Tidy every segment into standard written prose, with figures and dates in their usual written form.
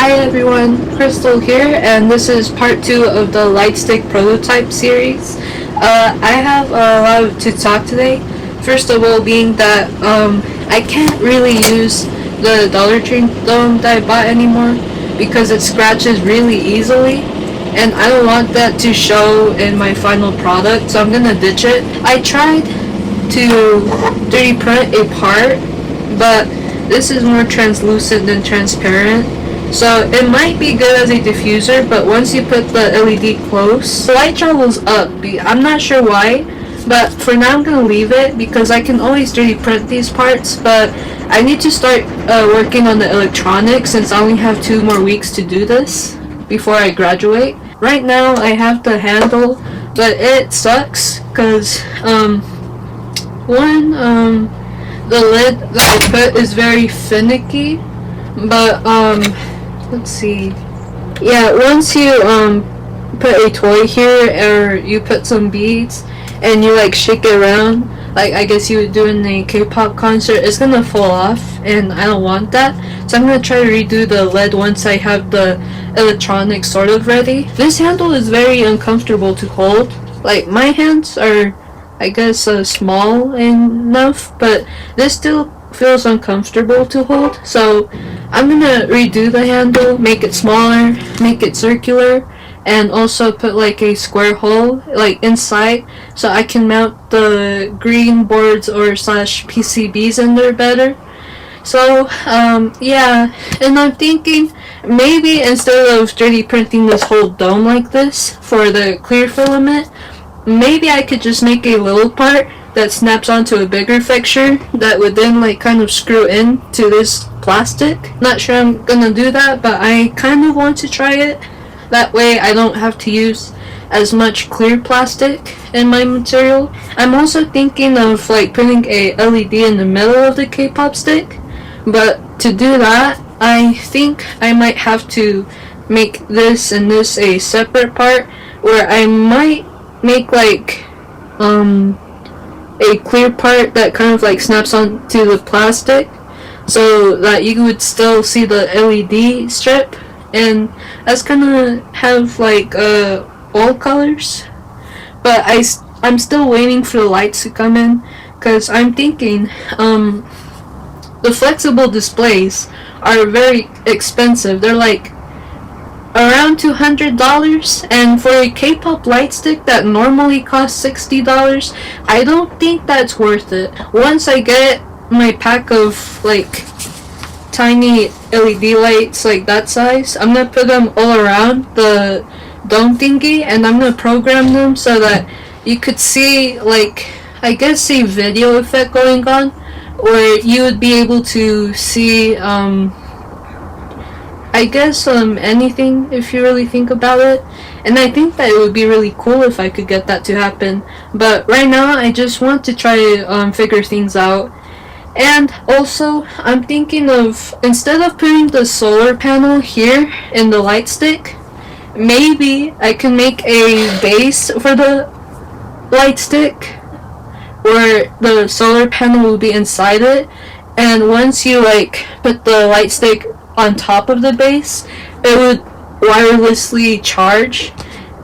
Hi everyone, Crystal here, and this is part 2 of the Lightstick Prototype series. I have a lot to talk today. First of all being that I can't really use the Dollar Tree dome that I bought anymore because it scratches really easily, and I don't want that to show in my final product, so I'm gonna ditch it. I tried to 3D print a part, but this is more translucent than transparent. So it might be good as a diffuser, but once you put the LED close, the light travels up. I'm not sure why, but for now I'm gonna leave it because I can always 3D print these parts, but I need to start working on the electronics since I only have 2 more weeks to do this before I graduate. Right now I have the handle, but it sucks because the lid that I put is very finicky, but let's see. Yeah, once you put a toy here or you put some beads and you like shake it around, like I guess you would do in a K-pop concert, it's gonna fall off, and I don't want that. So I'm gonna try to redo the lid once I have the electronics sort of ready. This handle is very uncomfortable to hold. Like my hands are, I guess, small enough, but this still feels uncomfortable to hold. So I'm gonna redo the handle, make it smaller, make it circular, and also put like a square hole like inside so I can mount the green boards or slash PCBs in there better. So yeah, and I'm thinking maybe instead of 3D printing this whole dome like this for the clear filament, maybe I could just make a little part that snaps onto a bigger fixture that would then like kind of screw in to this plastic. Not sure I'm gonna do that, but I kind of want to try it. That way I don't have to use as much clear plastic in my material. I'm also thinking of like putting a LED in the middle of the K-pop stick, but to do that I think I might have to make this and this a separate part, where I might make like a clear part that kind of like snaps onto the plastic so that you would still see the LED strip, and that's gonna have like all colors. But I'm still waiting for the lights to come in because I'm thinking the flexible displays are very expensive. They're like around $200, and for a K-pop light stick that normally costs $60, I don't think that's worth it. Once I get my pack of like tiny LED lights like that size, I'm gonna put them all around the dome thingy, and I'm gonna program them so that you could see like, I guess, a video effect going on, where you would be able to see I guess anything if you really think about it. And I think that it would be really cool if I could get that to happen. But right now I just want to try to figure things out. And also I'm thinking of, instead of putting the solar panel here in the light stick, maybe I can make a base for the light stick where the solar panel will be inside it, and once you like put the light stick on top of the base, it would wirelessly charge,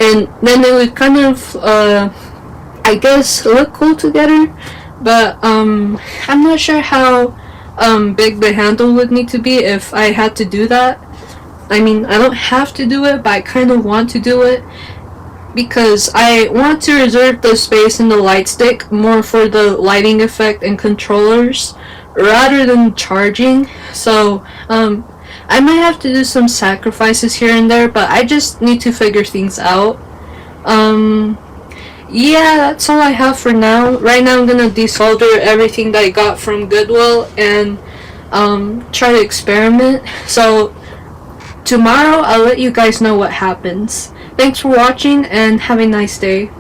and then it would kind of I guess look cool together. But I'm not sure how big the handle would need to be if I had to do that. I mean, I don't have to do it, but I kind of want to do it because I want to reserve the space in the light stick more for the lighting effect and controllers rather than charging. So I might have to do some sacrifices here and there, but I just need to figure things out. Yeah, that's all I have for now. Right now I'm gonna desolder everything that I got from Goodwill and try to experiment. So tomorrow I'll let you guys know what happens. Thanks for watching and have a nice day.